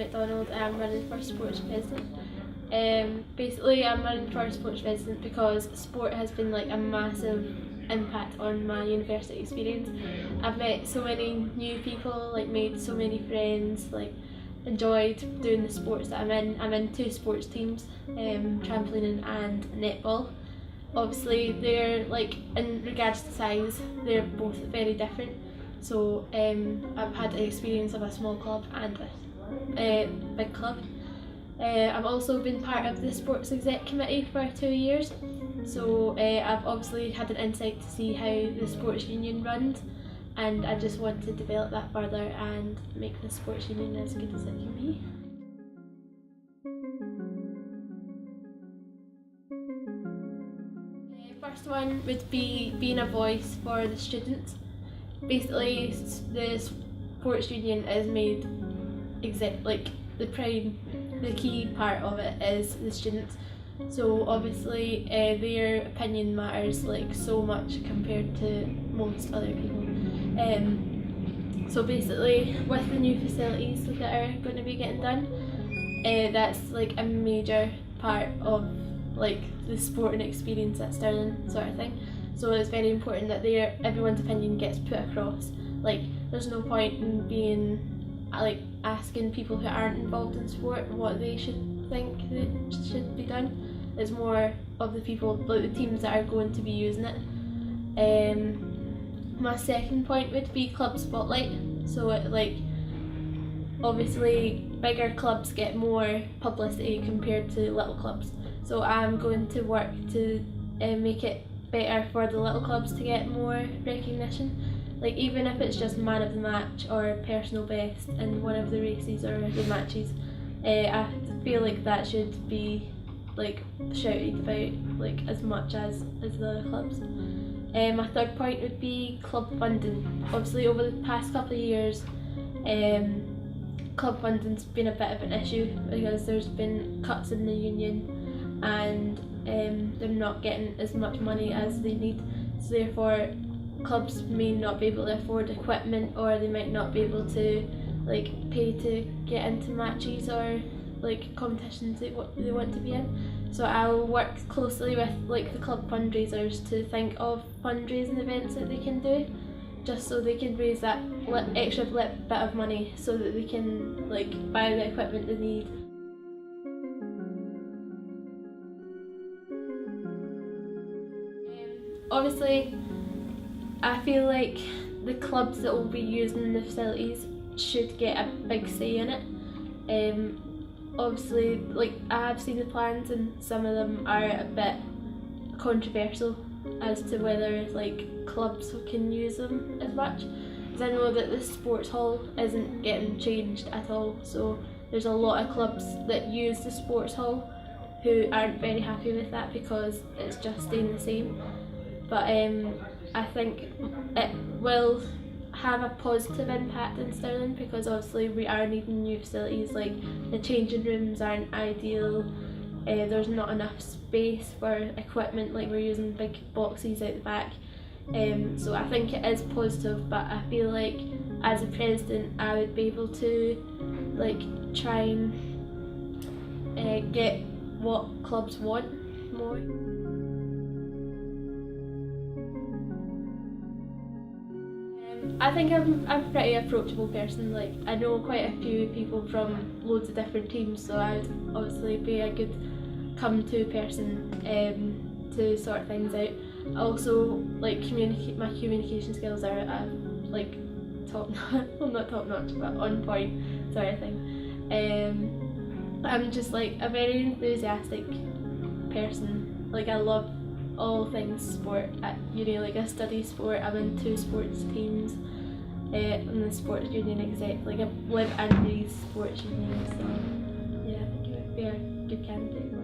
MacDonald and I'm running for sports president. Basically I'm running for sports president because sport has been like a massive impact on my university experience. I've met so many new people, like made so many friends, like enjoyed doing the sports that I'm in. I'm in 2 sports teams, trampolining and netball. Obviously they're like, in regards to size, they're both very different. So I've had the experience of a small club and a big club. I've also been part of the sports exec committee for 2 years. So I've obviously had an insight to see how the sports union runs, and I just want to develop that further and make the sports union as good as it can be. The first one would be being a voice for the students. Basically, the sports union is made the key part of it is the students. So obviously their opinion matters like so much compared to most other people. So basically with the new facilities that are going to be getting done, that's like a major part of like the sporting experience at Stirling sort of thing. So it's very important that everyone's opinion gets put across. Like there's no point in being like asking people who aren't involved in sport what they should think that should be done. It's more of the people, like the teams that are going to be using it. My second point would be club spotlight. So obviously bigger clubs get more publicity compared to little clubs. So I'm going to work to make it better for the little clubs to get more recognition. Like even if it's just man of the match or personal best in one of the races or the matches, I feel like that should be like shouted about like as much as the clubs. My third point would be club funding. Obviously over the past couple of years, club funding's been a bit of an issue because there's been cuts in the union and they're not getting as much money as they need. So therefore clubs may not be able to afford equipment, or they might not be able to like pay to get into matches or like competitions they want to be in. So I'll work closely with like the club fundraisers to think of fundraising events that they can do, just so they can raise that extra bit of money so that they can like buy the equipment they need. Obviously I feel like the clubs that will be using the facilities should get a big say in it. Obviously, like I have seen the plans and some of them are a bit controversial as to whether like clubs can use them as much. Because I know that the sports hall isn't getting changed at all, so there's a lot of clubs that use the sports hall who aren't very happy with that because it's just staying the same. But I think it will have a positive impact in Stirling because obviously we are needing new facilities. Like the changing rooms aren't ideal, there's not enough space for equipment, like we're using big boxes out the back. So I think it is positive, but I feel like as a president I would be able to like try and get what clubs want more. I think I'm a pretty approachable person. Like I know quite a few people from loads of different teams, so I would obviously be a good come-to person to sort things out. Also, like my communication skills are like top well not top notch but on point sort of thing. I'm just like a very enthusiastic person. Like I love all things sport at uni. Like I study sport, I'm in 2 sports teams, I'm the sports union exec. Like I live and breathe sports union, so yeah, I think I would be a good candidate.